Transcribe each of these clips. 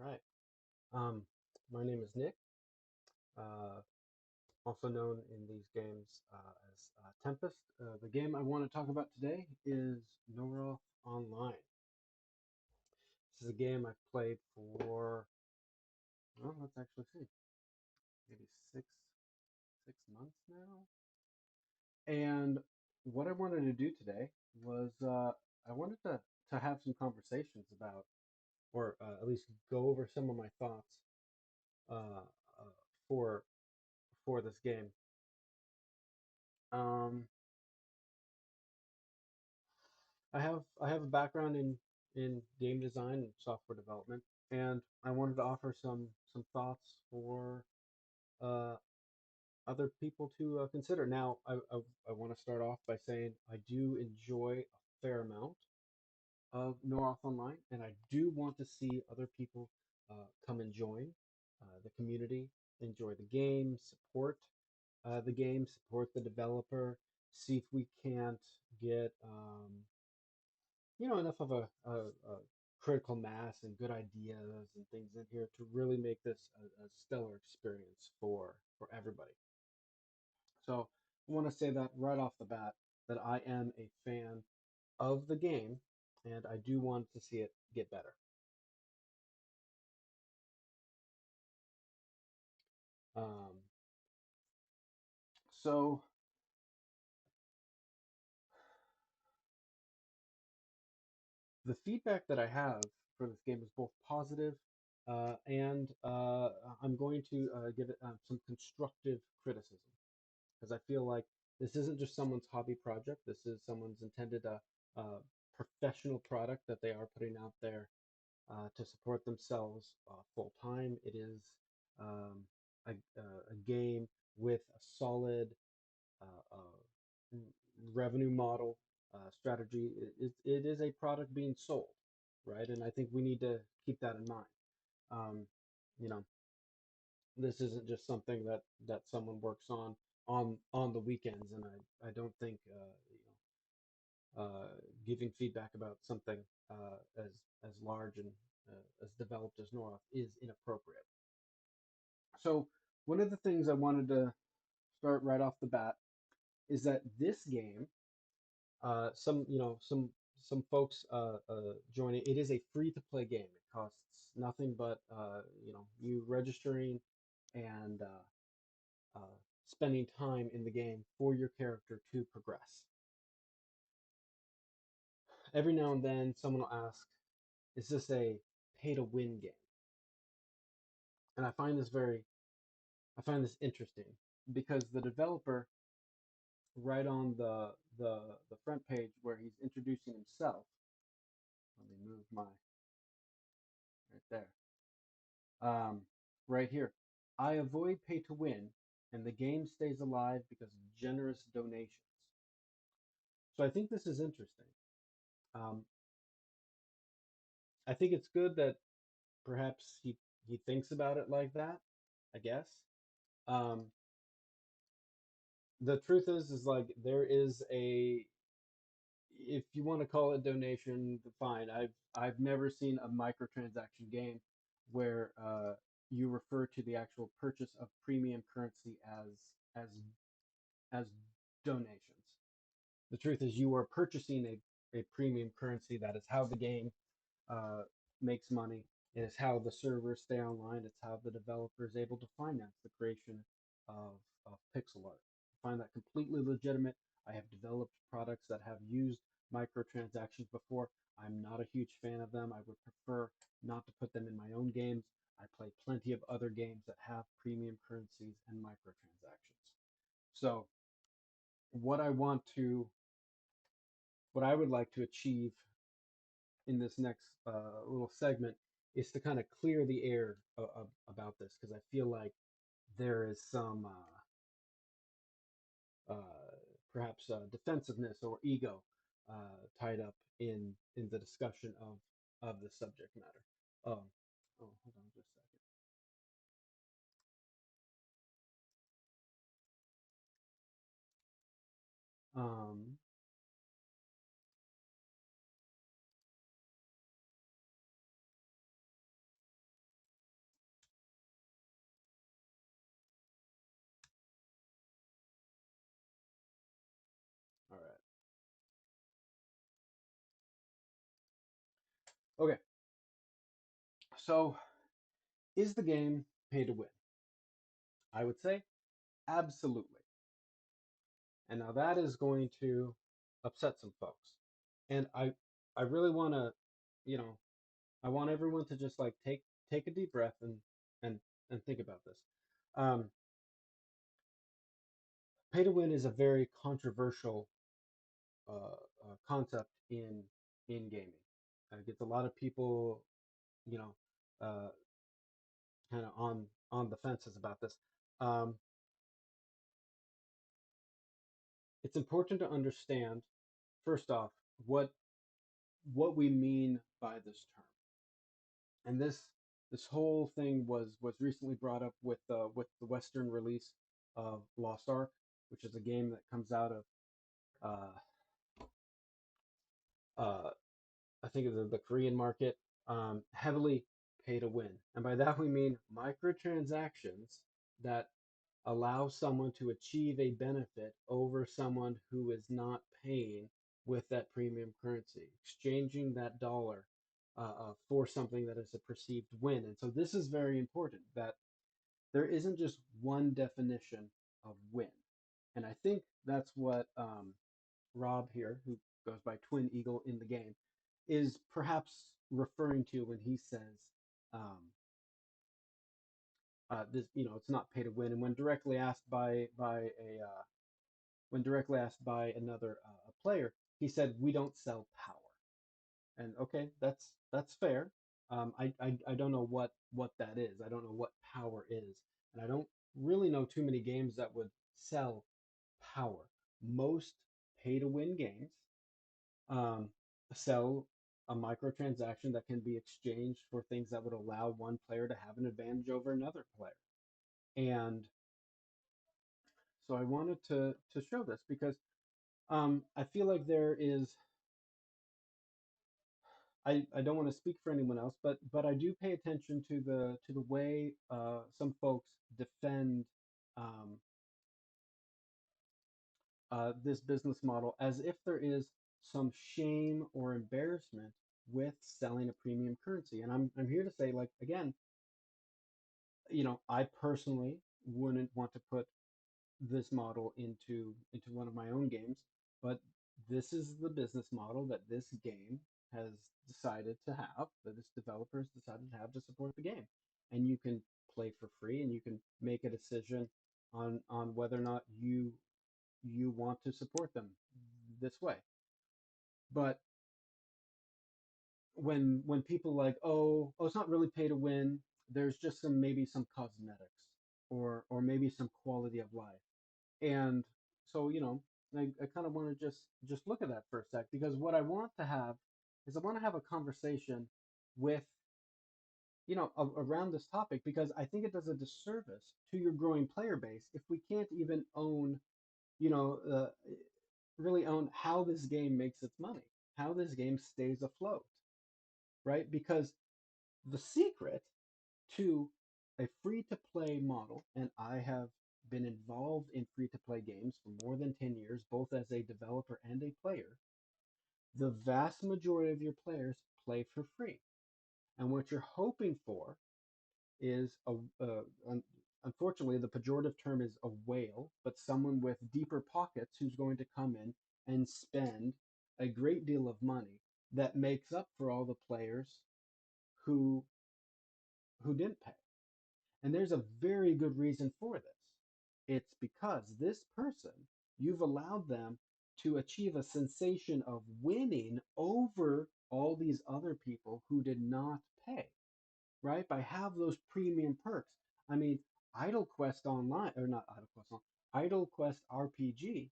right. Um, my name is Nick, uh, also known in these games as Tempest. The game I want to talk about today is Norroth Online. This is a game I've played for, well, let's actually see, maybe six months now. And what I wanted to do today was I wanted to have some conversations about, or at least go over some of my thoughts uh, for this game. Um, I have a background in game design and software development, and I wanted to offer some thoughts for uh, other people to consider. Now, I want to start off by saying I do enjoy a fair amount of Norroth Online, and I do want to see other people come and join the community, enjoy the game, support the game, support the developer, see if we can't get enough of a critical mass and good ideas and things in here to really make this a stellar experience for everybody. So I want to say that right off the bat that I am a fan of the game and I do want to see it get better. Um, so the feedback that I have for this game is both positive and I'm going to give it some constructive criticism because I feel like this isn't just someone's hobby project. This is someone's intended a professional product that they are putting out there to support themselves full time. It is um, a game with a solid revenue model strategy. It is a product being sold, right? And I think we need to keep that in mind. Um, you know, this isn't just something that someone works on the weekends, and I don't think giving feedback about something as large and as developed as Norroth is inappropriate. So one of the things I wanted to start right off the bat is that this game, some folks joining. It is a free to play game. It costs nothing but you registering and spending time in the game for your character to progress. Every now and then, someone will ask, "Is this a pay to win game?" And I find this interesting because the developer, right on the front page where he's introducing himself, let me move my right there, right here. I avoid pay to win, and the game stays alive because of generous donations. So I think this is interesting. Um, I think it's good that perhaps he thinks about it like that. I guess. Um, the truth is like there is a, if you want to call it donation, fine. I've never seen a microtransaction game where you refer to the actual purchase of premium currency as as donations. The truth is you are purchasing a premium currency. That is how the game uh, makes money. It is how the servers stay online. It's how the developer is able to finance the creation of, of pixel art. I find that completely legitimate. I have developed products that have used microtransactions before. I'm not a huge fan of them. I would prefer not to put them in my own games. I play plenty of other games that have premium currencies and microtransactions. So what I want to, what I would like to achieve in this next little segment is to kind of clear the air about this because I feel like there is some perhaps defensiveness or ego tied up in the discussion of the subject matter. Oh, hold on just a second. Okay, so is the game pay to win? I would say absolutely. And now that is going to upset some folks. And I really want to, you know, I want everyone to just like take a deep breath and and think about this. Um, Pay to win is a very controversial concept in gaming. It gets a lot of people, you know, uh, kind of on the fences about this. Um, it's important to understand first off what what we mean by this term. And this whole thing was recently brought up with the Western release of Lost Ark, which is a game that comes out of uh, I think of the Korean market, heavily pay to win. And by that we mean microtransactions that allow someone to achieve a benefit over someone who is not paying with that premium currency, exchanging that dollar for something that is a perceived win. And so this is very important that there isn't just one definition of win. And I think that's what Rob here, who goes by Twin Eagle in the game, is perhaps referring to when he says um, this. You know, it's not pay to win. And when directly asked by another player, he said, "We don't sell power." And okay, that's fair. I don't know what that is. I don't know what power is, and I don't really know too many games that would sell power. Most pay to win games um, sell a microtransaction that can be exchanged for things that would allow one player to have an advantage over another player. And so I wanted to show this because I feel like there is I don't want to speak for anyone else, but I do pay attention to the way some folks defend um, this business model as if there is some shame or embarrassment with selling a premium currency. And I'm here to say, like, again, you know, I personally wouldn't want to put this model into one of my own games, but this is the business model that this game has decided to have, that its developers decided to have to support the game. And you can play for free, and you can make a decision on whether or not you want to support them this way. But when people like, oh, it's not really pay to win, there's just maybe some cosmetics or maybe some quality of life. And so, you know, I kind of want to just look at that for a sec, because what I want to have is I want to have a conversation with, you know, around this topic, because I think it does a disservice to your growing player base if we can't even own, you know, really own how this game makes its money, how this game stays afloat, right? Because the secret to a free to play model, and I have been involved in free to play games for more than 10 years, both as a developer and a player, the vast majority of your players play for free. And what you're hoping for is unfortunately, the pejorative term is a whale, but someone with deeper pockets who's going to come in and spend a great deal of money that makes up for all the players who didn't pay. And there's a very good reason for this. It's because this person, you've allowed them to achieve a sensation of winning over all these other people who did not pay, right? By have those premium perks. I mean, Idle Quest Online, or not Idle Quest Online, Idle Quest RPG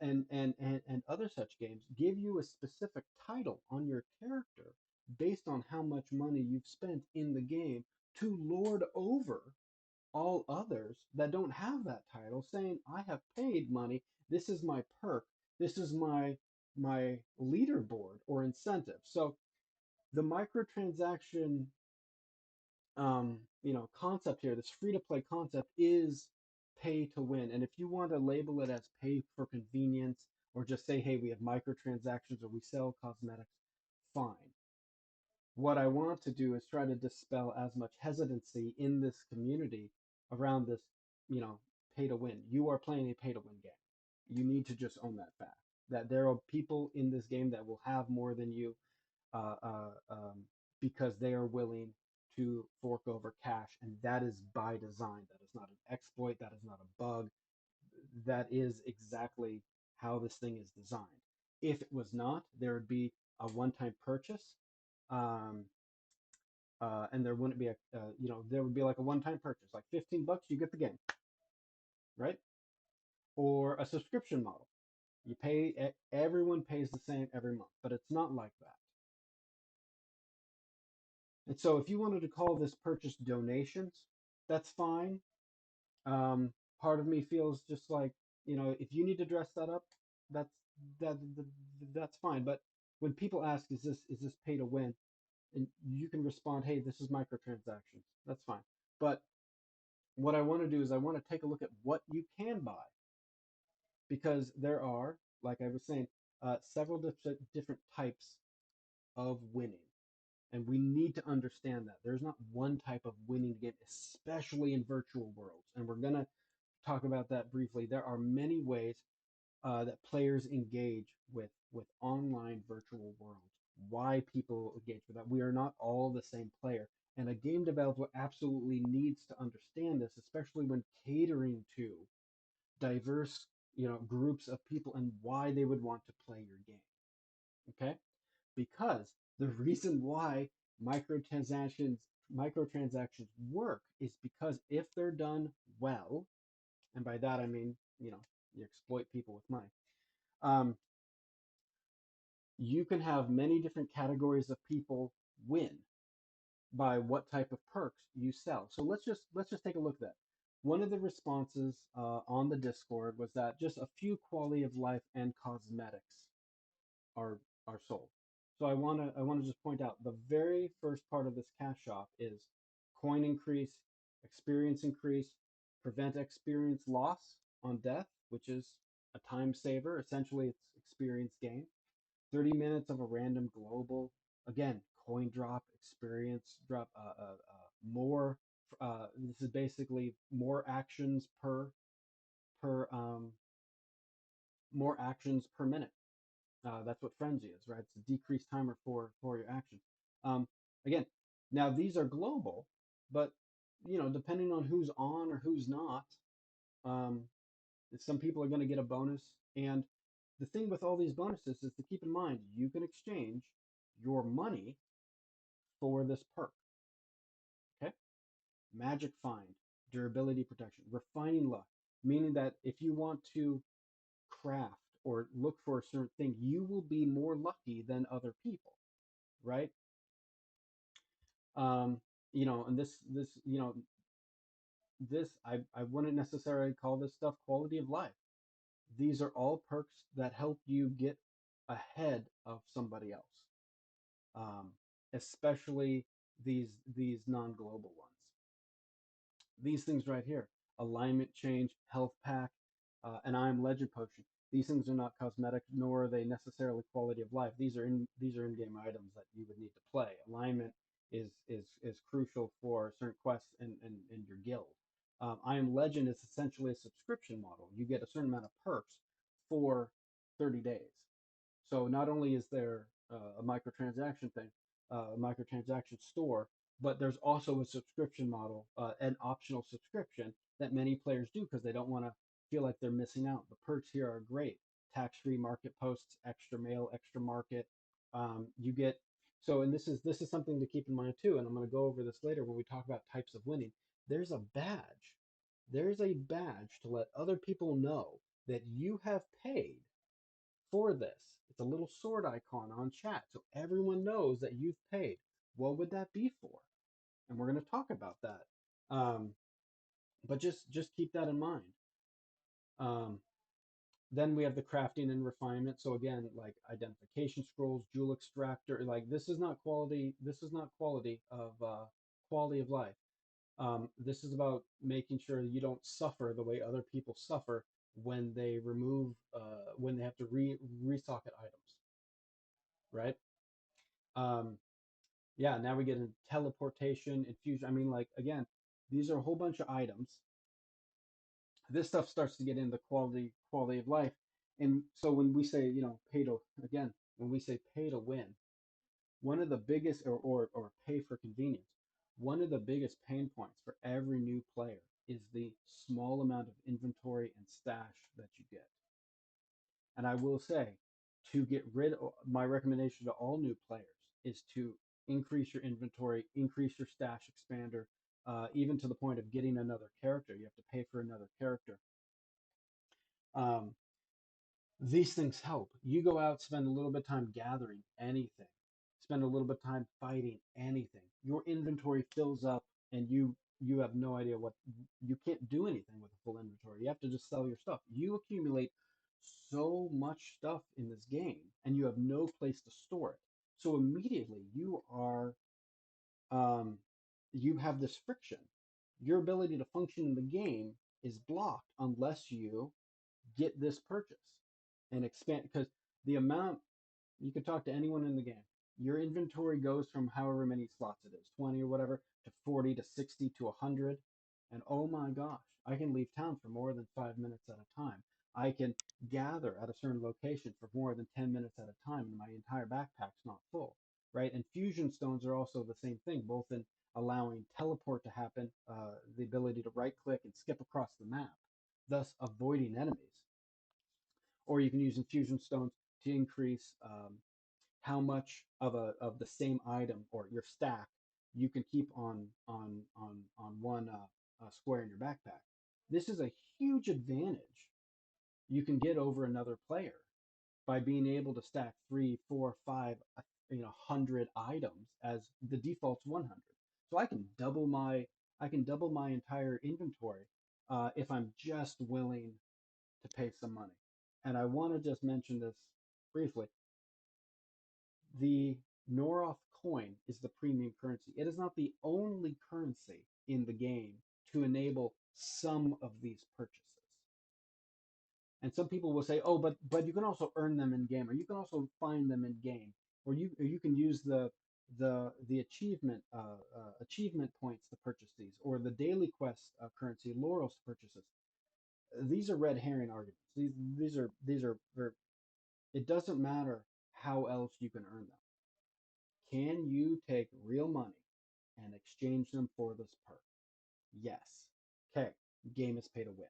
and other such games give you a specific title on your character based on how much money you've spent in the game to lord over all others that don't have that title, saying, I have paid money, this is my perk, this is my leaderboard or incentive. So the microtransaction you know, concept here, this free to play concept, is pay to win. And if you want to label it as pay for convenience, or just say, hey, we have microtransactions or we sell cosmetics, fine. What I want to do is try to dispel as much hesitancy in this community around this, you know, pay to win. You are playing a pay to win game. You need to just own that fact that there are people in this game that will have more than you, uh, uh, um, because they are willing to fork over cash, and that is by design. That is not an exploit. That is not a bug. That is exactly how this thing is designed. If it was not, there would be a one-time purchase, um, and there wouldn't be a, there would be like a one-time purchase, like $15, you get the game, right? Or a subscription model. You pay, everyone pays the same every month, but it's not like that. And so if you wanted to call this purchase donations, that's fine. Um, Part of me feels just like, if you need to dress that up, that's that, that's fine. But when people ask, is this pay to win? And you can respond, hey, this is microtransactions. That's fine. But what I want to do is I want to take a look at what you can buy, because there are, like I was saying, several different types of winning. And we need to understand that there's not one type of winning game, especially in virtual worlds. And we're going to talk about that briefly. There are many ways that players engage with online virtual worlds. Why people engage with that? We are not all the same player, and a game developer absolutely needs to understand this, especially when catering to diverse, groups of people and why they would want to play your game. Okay, because the reason why microtransactions microtransactions work is because if they're done well, and by that I mean, you exploit people with money. Um, you can have many different categories of people win by what type of perks you sell. So let's just take a look at that. One of the responses on the Discord was that just a few quality of life and cosmetics are are sold. So I wanna just point out the very first part of this cash shop is coin increase, experience increase, prevent experience loss on death, which is a time saver. Essentially, it's experience gain. 30 minutes of a random global. Again, coin drop, experience drop, more. This is basically more actions per more actions per minute. That's what frenzy is, right? It's a decreased timer for your action. Um, Again, now these are global, but depending on who's on or who's not, um, some people are going to get a bonus. And the thing with all these bonuses is to keep in mind you can exchange your money for this perk. Okay, magic find, durability protection, refining luck, meaning that if you want to craft or look for a certain thing, you will be more lucky than other people, right? um and this I wouldn't necessarily call this stuff quality of life. These are all perks that help you get ahead of somebody else, um especially these non-global ones. These things right here: alignment change, health pack, and I am legend potion. These things are not cosmetic, nor are they necessarily quality of life. These are in-game items that you would need to play. Alignment is crucial for certain quests in your guild. I am legend is essentially a subscription model. You get a certain amount of perks for 30 days. So not only is there a microtransaction thing, a microtransaction store, but there's also a subscription model, an optional subscription that many players do because they don't want to feel like they're missing out. The perks here are great: tax-free market posts, extra mail, extra market. You get so, and this is something to keep in mind too. And I'm going to go over this later when we talk about types of winning. There's a badge. There's a badge to let other people know that you have paid for this. It's a little sword icon on chat so everyone knows that you've paid. What would that be for? And we're going to talk about that. Um, but just keep that in mind. Um, then we have the crafting and refinement. So again, like identification scrolls, jewel extractor, like this is not quality. This is not quality of life. This is about making sure you don't suffer the way other people suffer when they when they have to resocket items, right? Um, Yeah, now we get into teleportation, infusion. I mean, like, again, these are a whole bunch of items. This stuff starts to get into quality of life. And so when we say, pay to again, when we say pay to win, one of the biggest or pay for convenience, one of the biggest pain points for every new player is the small amount of inventory and stash that you get. And I will say, to get rid of my recommendation to all new players is to increase your inventory, increase your stash expander, even to the point of getting another character. You have to pay for another character. Um, these things help. You go out, spend a little bit of time gathering anything, spend a little bit of time fighting anything. Your inventory fills up, and you have no idea what you can't do anything with a full inventory. You have to just sell your stuff. You accumulate so much stuff in this game, and you have no place to store it. So immediately um, you have this friction. Your ability to function in the game is blocked unless you get this purchase and expand, because the amount, you can talk to anyone in the game, your inventory goes from however many slots it is, 20 or whatever, to 40 to 60 to 100. And oh my gosh, I can leave town for more than 5 minutes at a time. I can gather at a certain location for more than 10 minutes at a time, and my entire backpack's not full, right? And fusion stones are also the same thing, both in allowing teleport to happen, the ability to right click and skip across the map, thus avoiding enemies. Or you can use infusion stones to increase how much of the same item or your stack you can keep on one square in your backpack. This is a huge advantage you can get over another player by being able to stack 3, 4, 5, 100 items, as the default's 100. So I can double my entire inventory if I'm just willing to pay some money. And I want to just mention this briefly. The Norroth coin is the premium currency. It is not the only currency in the game to enable some of these purchases. And some people will say, "Oh, but you can also earn them in game, or you can also find them in game, or you can use the achievement points to purchase these, or the daily quest currency laurels to purchase this." These are red herring arguments. These are it doesn't matter how else you can earn them. Can you take real money and exchange them for this perk? Yes. Okay, game is pay to win.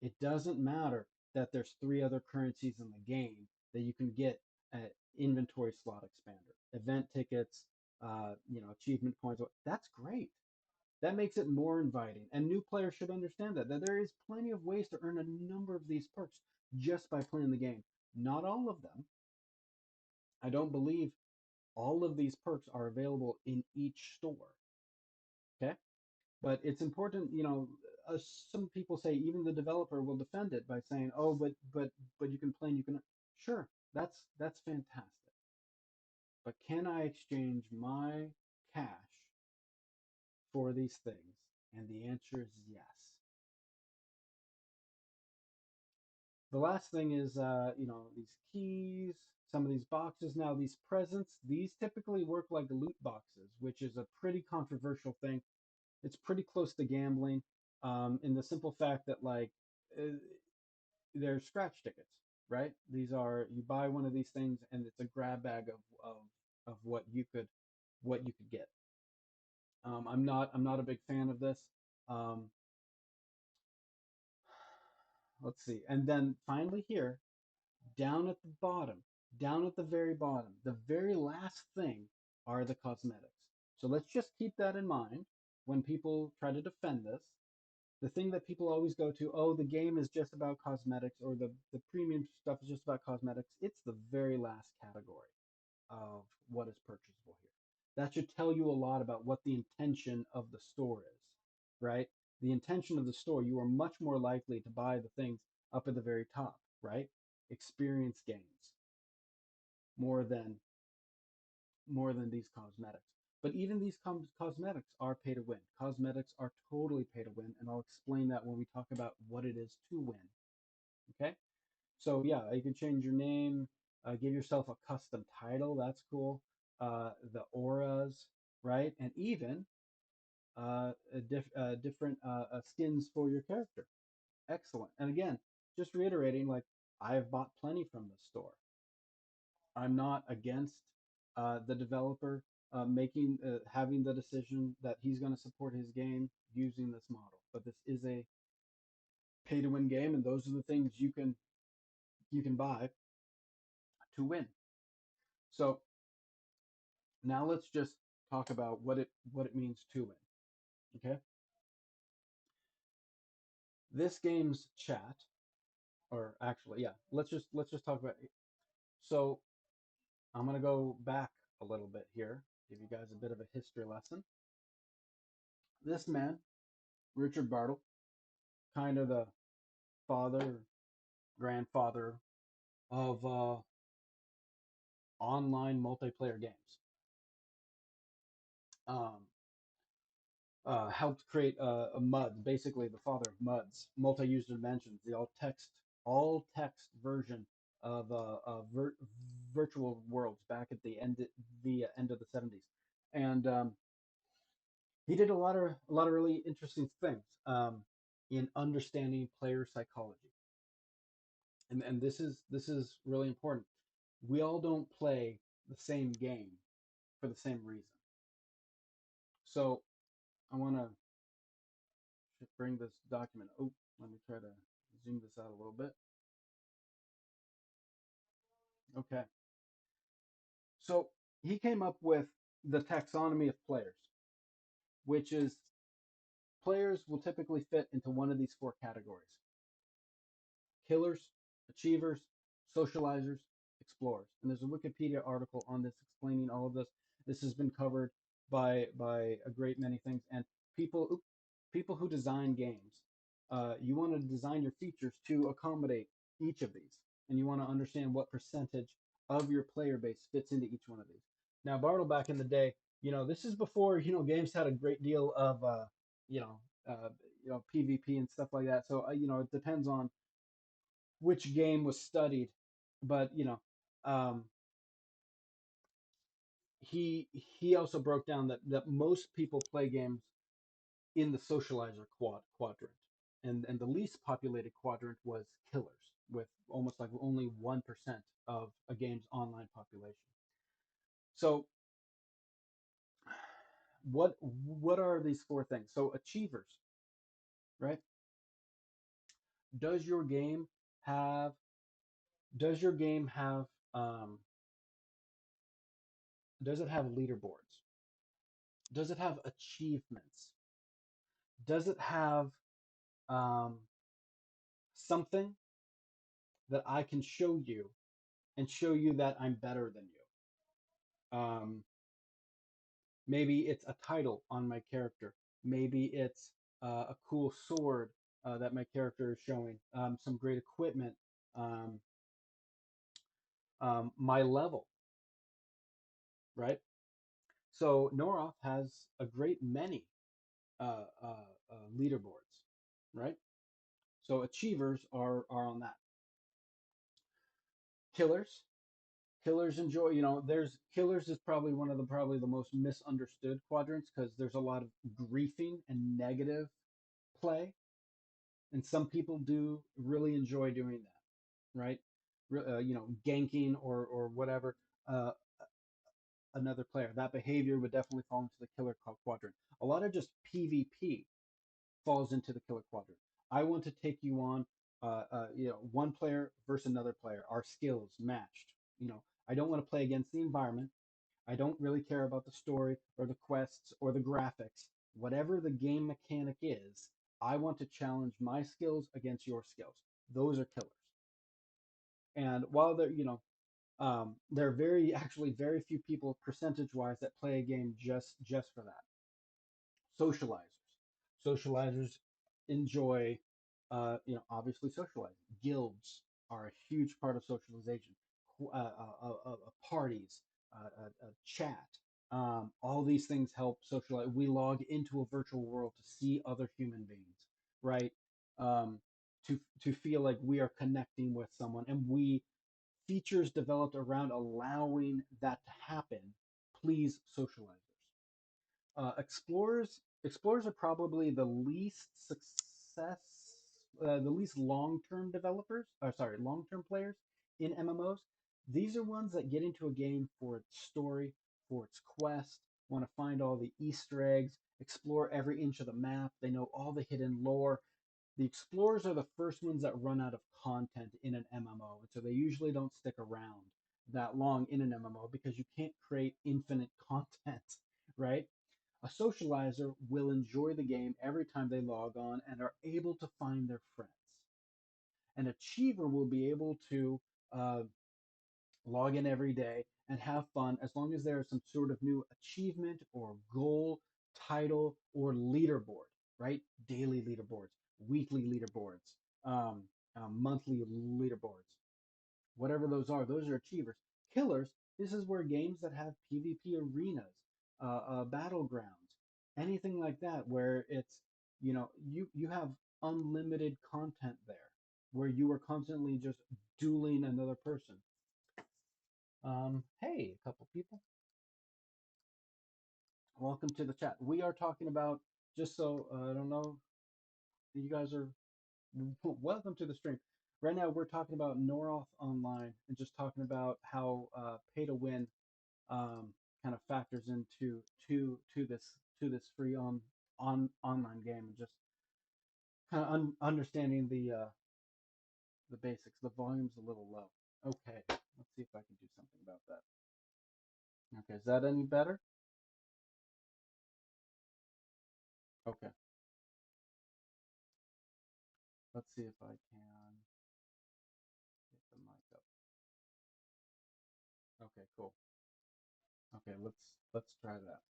It doesn't matter that there's three other currencies in the game that you can get at inventory slot expander, event tickets, achievement points. That's great. That makes it more inviting, and new players should understand that there is plenty of ways to earn a number of these perks just by playing the game. Not all of them. I don't believe all of these perks are available in each store. Okay, but it's important. Some people say even the developer will defend it by saying, "Oh, but you can play and you can." Sure, that's fantastic. But can I exchange my cash for these things? And the answer is yes. The last thing is, these keys, some of these boxes. Now, these presents, these typically work like loot boxes, which is a pretty controversial thing. It's pretty close to gambling, in the simple fact that, like, uh, they're scratch tickets, right? These are, you buy one of these things and it's a grab bag of what you could get. I'm not a big fan of this. Um, let's see, and then finally here, down at the bottom, down at the very bottom, the very last thing are the cosmetics. So let's just keep that in mind when people try to defend this. The thing that people always go to, oh, the game is just about cosmetics, or the premium stuff is just about cosmetics. It's the very last category of what is purchasable here. That should tell you a lot about what the intention of the store is, right? The intention of the store, you are much more likely to buy the things up at the very top, right? Experience gains more than more than these cosmetics. But even these cosmetics are pay to win. Cosmetics are totally pay to win, and I'll explain that when we talk about what it is to win. Okay? So yeah, you can change your name, give yourself a custom title. That's cool. the auras, right? And even different skins for your character. Excellent. And again, just reiterating, like I've bought plenty from the store. I'm not against the developer making having the decision that he's going to support his game using this model. But this is a pay to win game, and those are the things you can buy to win. So now let's just talk about what it means to win. Okay, this game's chat, or actually, yeah, let's just talk about it. So I'm gonna go back a little bit here, give you guys a bit of a history lesson. This man, Richard Bartle, kind of the father, grandfather of online multiplayer games. Um, helped create a MUD, basically the father of MUDs, multi-user dimensions, the all text version of virtual worlds back at the end of the 70s, and he did a lot of really interesting things in understanding player psychology, and this is really important. We all don't play the same game for the same reason. So I want to bring this document. Oh, let me try to zoom this out a little bit. Okay. So he came up with the taxonomy of players, which is players will typically fit into one of these four categories: killers, achievers, socializers, explorers. And there's a Wikipedia article on this explaining all of this. This has been covered by a great many things. And people who design games, you want to design your features to accommodate each of these, and you want to understand what percentage of your player base fits into each one of these. Now, Bartle back in the day, this is before games had a great deal of you know PvP and stuff like that. So it depends on which game was studied, but he also broke down that most people play games in the socializer quadrant, and the least populated quadrant was killers, with almost like only 1% of a game's online population. So what are these four things? So achievers, right? Does your game have does your game have does it have leaderboards? Does it have achievements? Does it have um, something that I can show you and show you that I'm better than you? Maybe it's a title on my character. Maybe it's a cool sword that my character is showing. Some great equipment. Um, my level, right? So Norroth has a great many leaderboards, right? So achievers are on that. Killers, killers enjoy. There's killers is probably the most misunderstood quadrants, because there's a lot of griefing and negative play, and some people do really enjoy doing that, right? Ganking or whatever. Uh, Another player, that behavior would definitely fall into the killer quadrant. A lot of just PvP falls into the killer quadrant. I want to take you on, one player versus another player. Our skills matched. I don't want to play against the environment. I don't really care about the story or the quests or the graphics. Whatever the game mechanic is, I want to challenge my skills against your skills. Those are killers. And while there are actually very few people percentage-wise that play a game just for that. Socializers. Socializers enjoy, obviously socializing. Guilds are a huge part of socialization. Parties, chat, all these things help socialize. We log into a virtual world to see other human beings, right? Um, to feel like we are connecting with someone, and we features developed around allowing that to happen please socializers. Explorers are probably the least the least long-term developers, or sorry, long-term players in MMOs. These are ones that get into a game for its story, for its quest, want to find all the Easter eggs, explore every inch of the map. They know all the hidden lore. The explorers are the first ones that run out of content in an MMO, and so they usually don't stick around that long in an MMO because you can't create infinite content, right? A socializer will enjoy the game every time they log on and are able to find their friends. An achiever will be able to uh, log in every day and have fun as long as there is some sort of new achievement or goal, title, or leaderboard, right? Daily leaderboards, weekly leaderboards, monthly leaderboards, whatever those are achievers. Killers, this is where games that have PvP arenas, battlegrounds, anything like that, where it's, you have unlimited content there, where you are constantly just dueling another person. Hey, a couple people, welcome to the chat. We are talking about, just so I don't know, you guys are welcome to the stream. Right now, we're talking about Norroth Online and just talking about how pay to win kind of factors into to this free online game, and just kind of understanding the basics. The volume's a little low. Okay, let's see if I can do something about that. Okay, is that any better? Okay, let's see if I can get the mic up. Okay, cool. Okay, let's try that.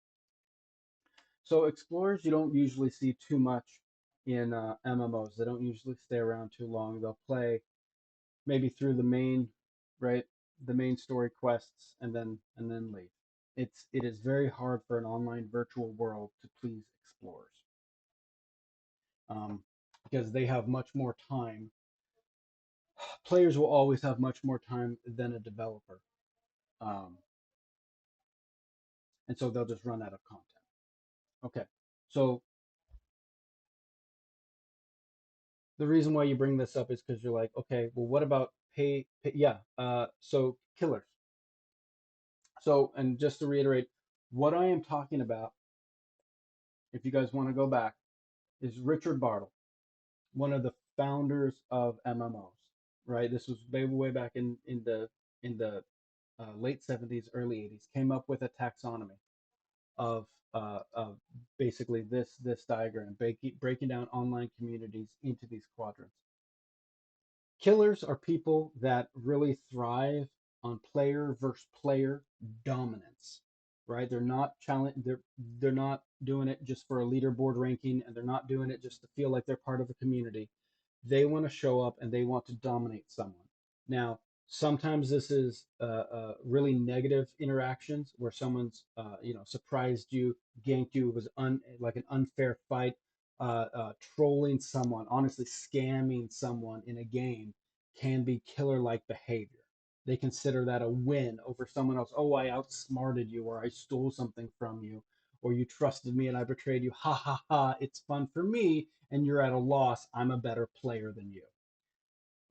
So explorers, you don't usually see too much in MMOs. They don't usually stay around too long. They'll play maybe through the main, right, the main story quests, and then leave. It is very hard for an online virtual world to please explorers, um, because they have much more time. Players will always have much more time than a developer, um, and so they'll just run out of content. Okay, so the reason why you bring this up is because you're like, okay, well, what about pay yeah, so killers. So, and just to reiterate, what I am talking about, if you guys want to go back, is Richard Bartle, one of the founders of MMOs, right? This was way back in the late 70s, early 80s. Came up with a taxonomy of basically this diagram, breaking down online communities into these quadrants. Killers are people that really thrive on player versus player dominance, right? They're not doing it just for a leaderboard ranking, and they're not doing it just to feel like they're part of a community. They want to show up and they want to dominate someone. Now, sometimes this is really negative interactions where someone's surprised you, ganked you, was like an unfair fight, trolling someone, honestly scamming someone in a game can be killer-like behavior. They consider that a win over someone else. Oh, I outsmarted you, or I stole something from you, or you trusted me and I betrayed you. Ha ha ha, it's fun for me and you're at a loss. I'm a better player than you.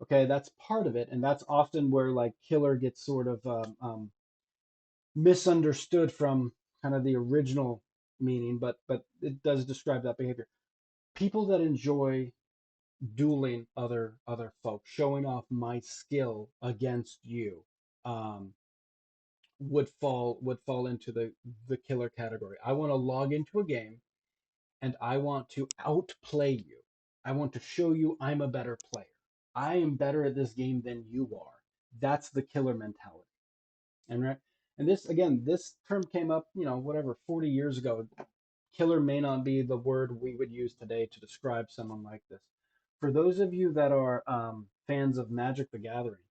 Okay, that's part of it, and that's often where like killer gets sort of misunderstood from kind of the original meaning, but it does describe that behavior. People that enjoy dueling other folks, showing off my skill against you, um, would fall into the killer category. I want to log into a game and I want to outplay you. I want to show you I'm a better player. I am better at this game than you are. That's the killer mentality. And right, and this again, this term came up, whatever, 40 years ago. Killer may not be the word we would use today to describe someone like this. For those of you that are fans of Magic the Gathering,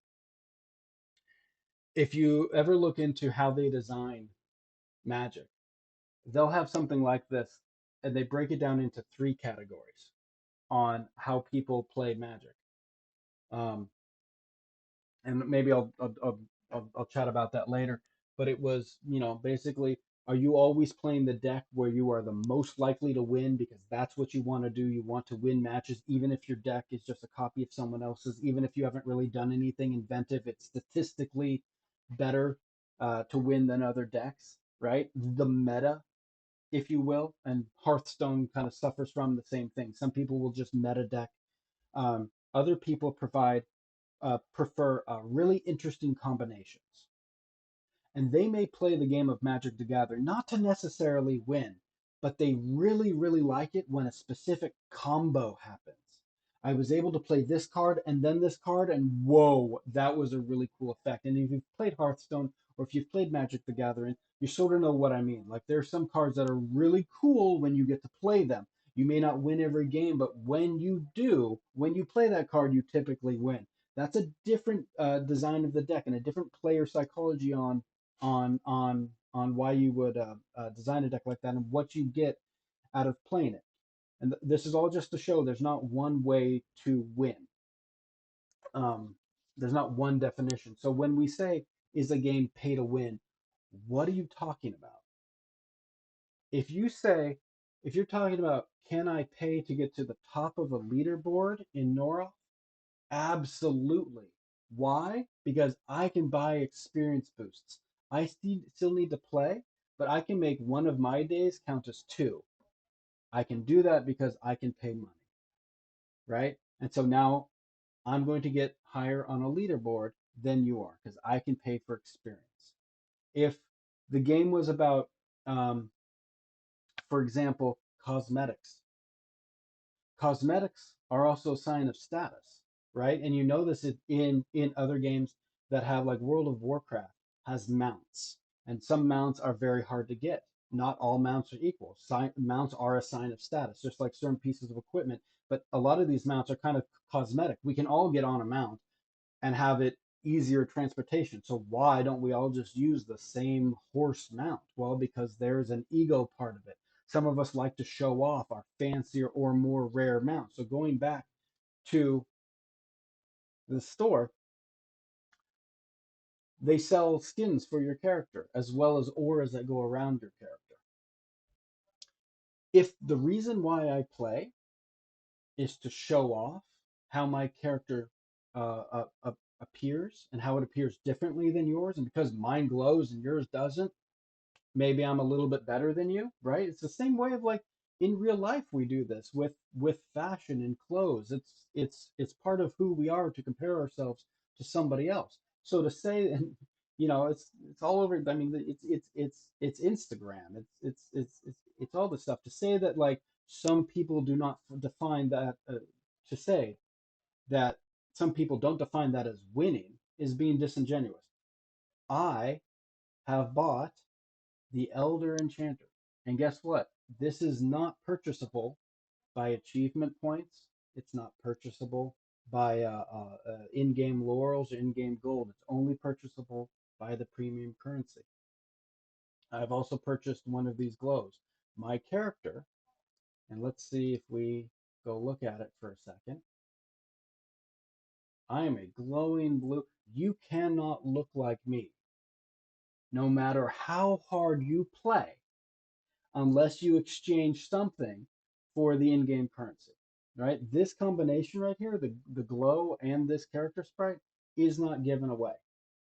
if you ever look into how they design Magic, they'll have something like this, and they break it down into three categories on how people play Magic. And maybe I'll chat about that later. but it was, basically, are you always playing the deck where you are the most likely to win because that's what you want to do? You want to win matches, even if your deck is just a copy of someone else's, even if you haven't really done anything inventive, it's statistically better to win than other decks, right? The meta, if you will, and Hearthstone kind of suffers from the same thing. Some people will just meta deck. Other people prefer really interesting combinations, and they may play the game of Magic the Gathering not to necessarily win, but they really, really like it when a specific combo happens. I was able to play this card and then this card, and whoa, that was a really cool effect. And if you've played Hearthstone or if you've played Magic the Gathering, you sort of know what I mean. Like there are some cards that are really cool when you get to play them. You may not win every game, but when you do, when you play that card, you typically win. That's a different design of the deck and a different player psychology on why you would design a deck like that and what you get out of playing it. And this is all just to show there's not one way to win. Um, there's not one definition. So when we say is a game pay to win, what are you talking about? If you say, if you're talking about can I pay to get to the top of a leaderboard in Norroth? Absolutely. Why? Because I can buy experience boosts. I still need to play, but I can make one of my days count as two. I can do that because I can pay money, right? And so now I'm going to get higher on a leaderboard than you are because I can pay for experience. If the game was about, um, for example, cosmetics, cosmetics are also a sign of status, right? And you know this in other games that have like World of Warcraft has mounts, and some mounts are very hard to get. Not all mounts are equal. Mounts are a sign of status, just like certain pieces of equipment. But a lot of these mounts are kind of cosmetic. We can all get on a mount and have it easier transportation. So why don't we all just use the same horse mount? Well, because there's an ego part of it. Some of us like to show off our fancier or more rare mount. So going back to the store, they sell skins for your character as well as auras that go around your character. If the reason why I play is to show off how my character appears and how it appears differently than yours, and because mine glows and yours doesn't, maybe I'm a little bit better than you, right? It's the same way of like in real life we do this with fashion and clothes. It's part of who we are to compare ourselves to somebody else. So to say, and it's all over. I mean, it's Instagram. It's all this stuff. To say that like some people do not define that to say that some people don't define that as winning is being disingenuous. I have bought the Elder Enchanter. And guess what? This is not purchasable by achievement points. It's not purchasable by in-game laurels or in-game gold. It's only purchasable by the premium currency. I've also purchased one of these glows. My character, and let's see if we go look at it for a second. I am a glowing blue. You cannot look like me, no matter how hard you play, unless you exchange something for the in-game currency, right? This combination right here, the glow and this character sprite, is not given away.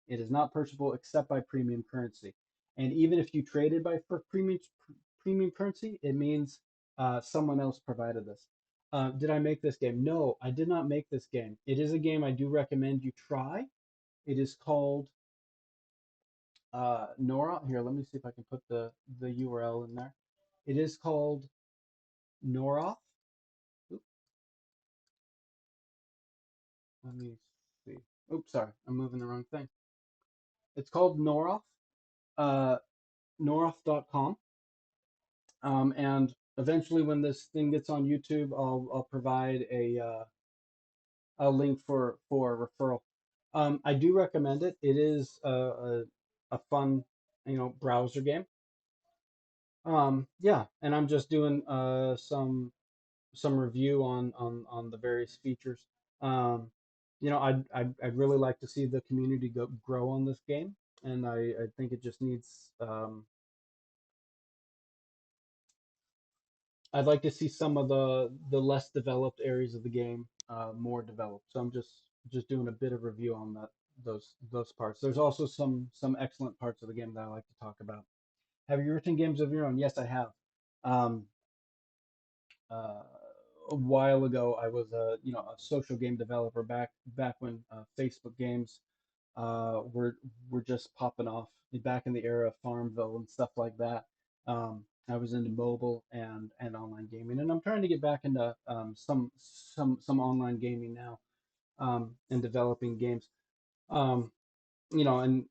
It is not purchasable except by premium currency. And even if you traded for premium currency, it means someone else provided this. Did I make this game? No, I did not make this game. It is a game I do recommend you try. It is called Nora. Here, let me see if I can put the URL in there. It is called Norroth. Oops, let me see. Oops, sorry, I'm moving the wrong thing. It's called Norroth, uh, Norroth.com. And eventually, when this thing gets on YouTube, I'll provide a link for referral. I do recommend it. It is a fun, browser game. Yeah, and I'm just doing some review on the various features. I'd really like to see the community grow on this game. and I think it just needs. I'd like to see some of the less developed areas of the game more developed. So I'm just doing a bit of review on that those parts. There's also some excellent parts of the game that I like to talk about. Have you written games of your own? Yes, I have. Um, uh, a while ago, I was a social game developer back when Facebook games were just popping off back in the era of Farmville and stuff like that. I was into mobile and online gaming, and I'm trying to get back into some online gaming now, and developing games. Um, and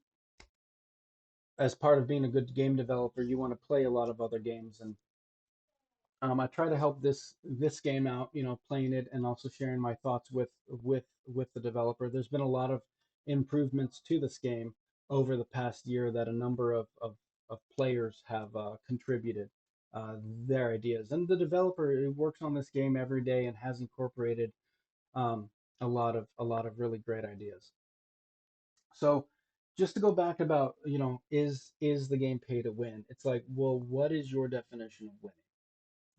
as part of being a good game developer, you want to play a lot of other games, and I try to help this game out, playing it and also sharing my thoughts with the developer. There's been a lot of improvements to this game over the past year that a number of players have contributed uh, their ideas, and the developer who works on this game every day and has incorporated um, a lot of really great ideas. So just to go back about, is the game pay to win? It's like, well, what is your definition of winning?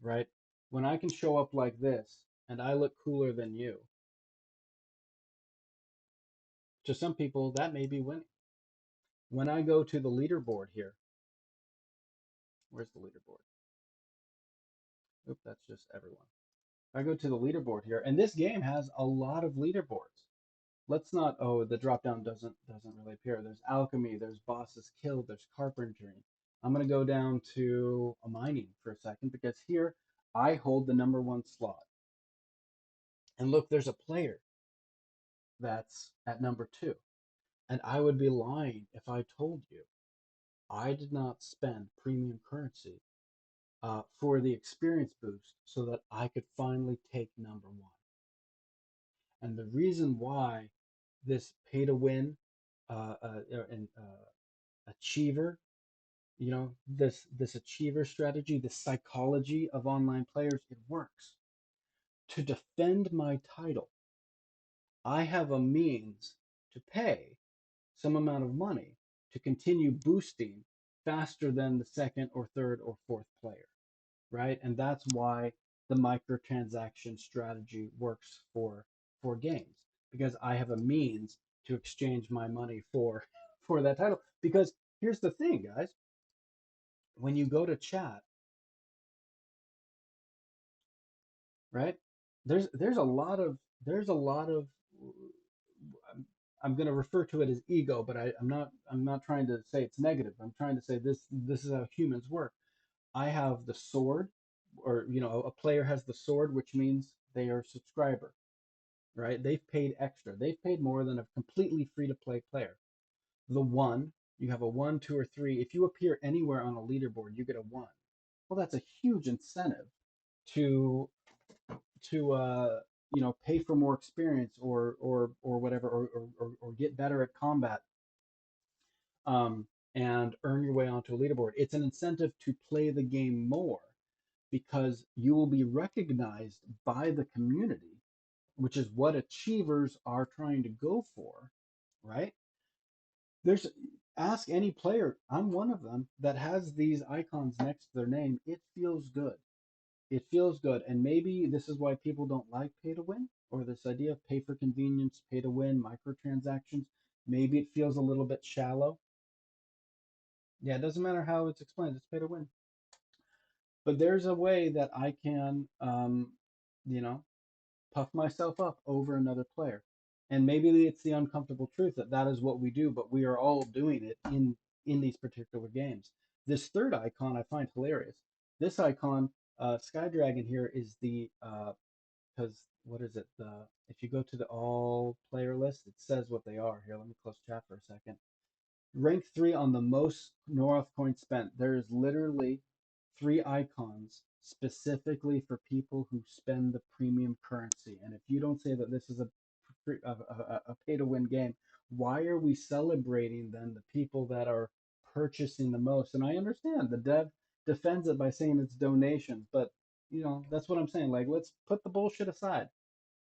Right? When I can show up like this and I look cooler than you, to some people, that may be winning. When I go to the leaderboard here, where's the leaderboard? Oop, that's just everyone. I go to the leaderboard here, and this game has a lot of leaderboards. Let's not, oh, the drop down doesn't really appear. There's alchemy, there's bosses killed, there's carpentry. I'm gonna go down to a mining for a second because here I hold the number one slot. And look, there's a player that's at number two. And I would be lying if I told you I did not spend premium currency for the experience boost so that I could finally take number one. And the reason why this pay to win and achiever, this achiever strategy, this psychology of online players, it works. To defend my title, I have a means to pay some amount of money to continue boosting faster than the second or third or fourth player, right? And that's why the microtransaction strategy works for games, because I have a means to exchange my money for that title. Because here's the thing, guys, when you go to chat, right? There's a lot of I'm going to refer to it as ego, but I'm not trying to say it's negative. I'm trying to say this is how humans work. I have the sword, or a player has the sword, which means they are a subscriber, right? They've paid extra. They've paid more than a completely free to play player. The one, you have a one, two, or three. If you appear anywhere on a leaderboard, you get a one. Well, that's a huge incentive to pay for more experience or whatever, or get better at combat, and earn your way onto a leaderboard. It's an incentive to play the game more because you will be recognized by the community, which is what achievers are trying to go for, right? There's Ask any player, I'm one of them, that has these icons next to their name. It feels good. It feels good. And maybe this is why people don't like pay to win, or this idea of pay for convenience, pay to win, microtransactions. Maybe it feels a little bit shallow. Yeah, it doesn't matter how it's explained, it's pay to win. But there's a way that I can, you know, puff myself up over another player. And maybe it's the uncomfortable truth that that is what we do, but we are all doing it in these particular games. This third icon I find hilarious. This icon, Sky Dragon here, is the because what is it? The If you go to the all player list, it says what they are. Here, let me close chat for a second. Rank 3 on the most Norroth coins spent. There is literally 3 icons specifically for people who spend the premium currency. And if you don't say that this is a pay to win game, why are we celebrating then the people that are purchasing the most? And I understand the dev defends it by saying it's donations, but that's what I'm saying. Like, let's put the bullshit aside.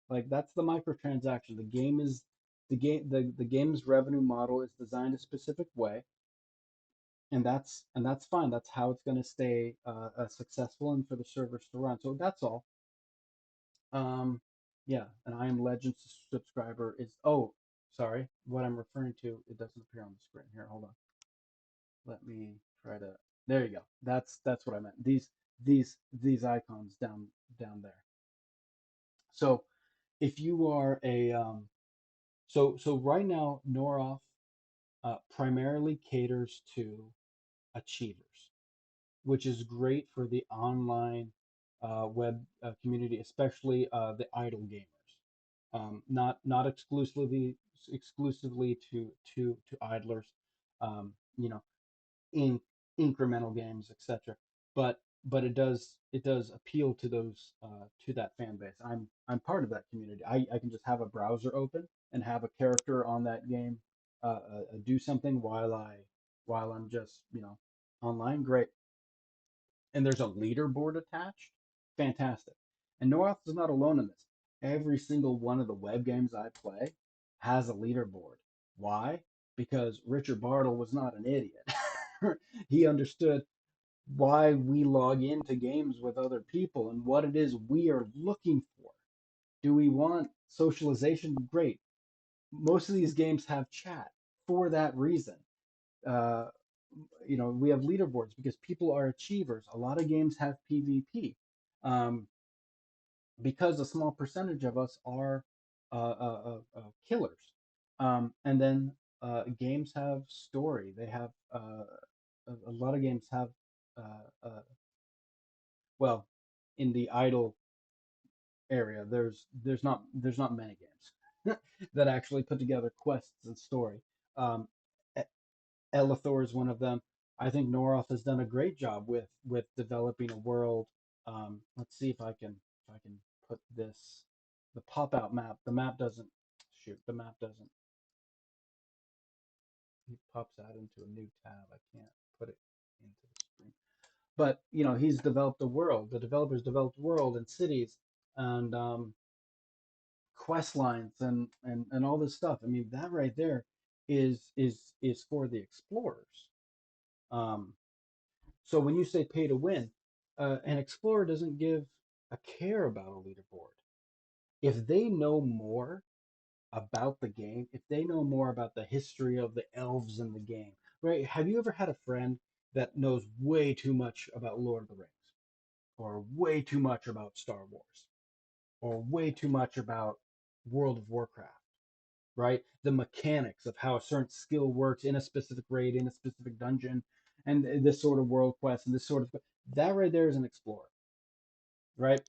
Like, that's the microtransaction. The game is the game's revenue model is designed a specific way, and that's fine. That's how it's going to stay successful and for the servers to run. So that's all. Um, yeah, an I Am Legends subscriber is, oh, sorry, what I'm referring to, it doesn't appear on the screen. Here, hold on. Let me try to, there you go. That's what I meant. These icons down there. So if you are a so right now Norroth primarily caters to achievers, which is great for the online web community, especially the idle gamers. Not exclusively to idlers, you know, in incremental games, etc. But it does appeal to those to that fan base. I'm part of that community. I can just have a browser open and have a character on that game do something while I'm just online. Great, and there's a leaderboard attached. Fantastic. And Norroth is not alone in this. Every single one of the web games I play has a leaderboard. Why? Because Richard Bartle was not an idiot. He understood why we log into games with other people and what it is we are looking for. Do we want socialization? Great. Most of these games have chat for that reason. Uh, we have leaderboards because people are achievers. A lot of games have PvP um, because a small percentage of us are killers. And then games have story. They have a lot of games have well, in the idle area, there's not many games that actually put together quests and story. Um, Elithor is one of them. I think Norroth has done a great job with developing a world. Let's see if I can put this the pop out map. The map doesn't shoot. The map doesn't. It pops out into a new tab. I can't put it into the screen. But he's developed a world. The developers developed a world and cities and quest lines and all this stuff. I mean, that right there is for the explorers. Um, So when you say pay to win, an explorer doesn't give a care about a leaderboard. If they know more about the game, if they know more about the history of the elves in the game, right? Have you ever had a friend that knows way too much about Lord of the Rings, or way too much about Star Wars, or way too much about World of Warcraft, right? The mechanics of how a certain skill works in a specific raid, in a specific dungeon, and this sort of world quest, and this sort of that right there is an explorer, right?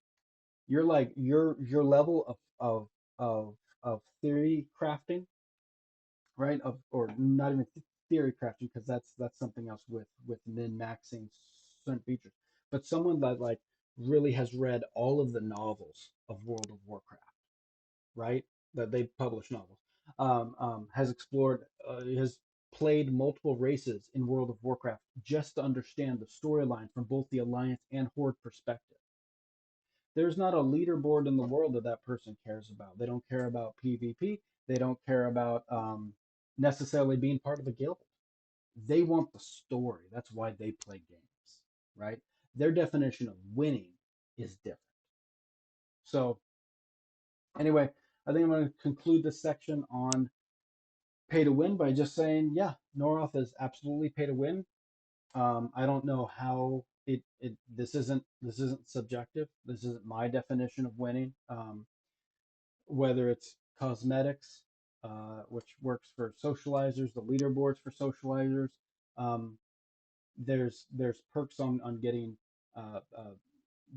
You're like your level of theory crafting, right? Of or not even theory crafting because that's something else with min maxing certain features. But someone that like really has read all of the novels of World of Warcraft, right? That they publish novels, has explored, has played multiple races in World of Warcraft just to understand the storyline from both the Alliance and Horde perspective. There's not a leaderboard in the world that that person cares about. They don't care about PvP. They don't care about necessarily being part of a guild. They want the story. That's why they play games, right? Their definition of winning is different. So, anyway, I think I'm going to conclude this section on pay to win by just saying, yeah, Norroth is absolutely pay to win. I don't know how this isn't subjective. This isn't my definition of winning. Whether it's cosmetics, which works for socializers, the leaderboards for socializers. Um, there's perks on getting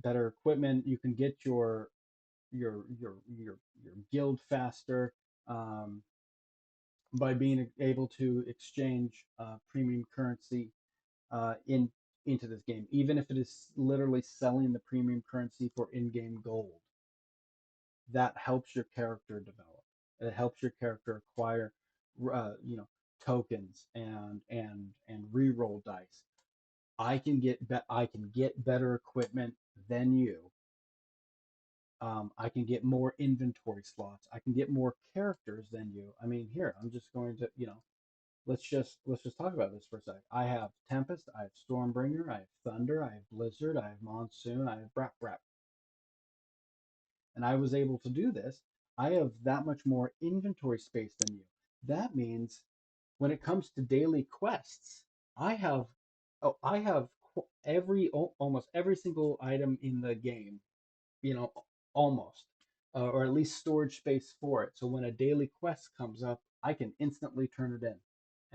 better equipment. You can get your guild faster um, by being able to exchange premium currency in into this game, even if it is literally selling the premium currency for in-game gold. That helps your character develop. It helps your character acquire, tokens and reroll dice. I can get better equipment than you I can get more inventory slots. I can get more characters than you. I mean, here, I'm just going to, let's just talk about this for a sec. I have Tempest, I have Stormbringer, I have Thunder, I have Blizzard, I have Monsoon, I have Brap Brap. And I was able to do this. I have that much more inventory space than you. That means when it comes to daily quests, I have I have almost every single item in the game, you know, almost, or at least storage space for it. So when a daily quest comes up, I can instantly turn it in.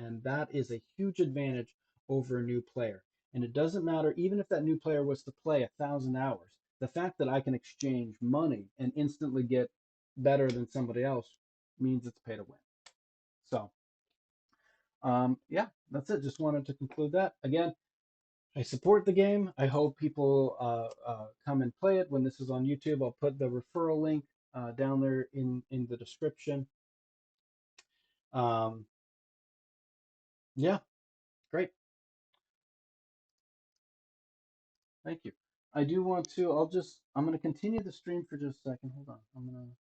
And that is a huge advantage over a new player. And it doesn't matter, even if that new player was to play 1,000 hours, the fact that I can exchange money and instantly get better than somebody else means it's pay to win. So, yeah, that's it. Just wanted to conclude that. Again, I support the game. I hope people come and play it when this is on YouTube. I'll put the referral link down there in the description. Um, yeah, great. Thank you. I do want to. I'm going to continue the stream for just a second. Hold on. I'm going to.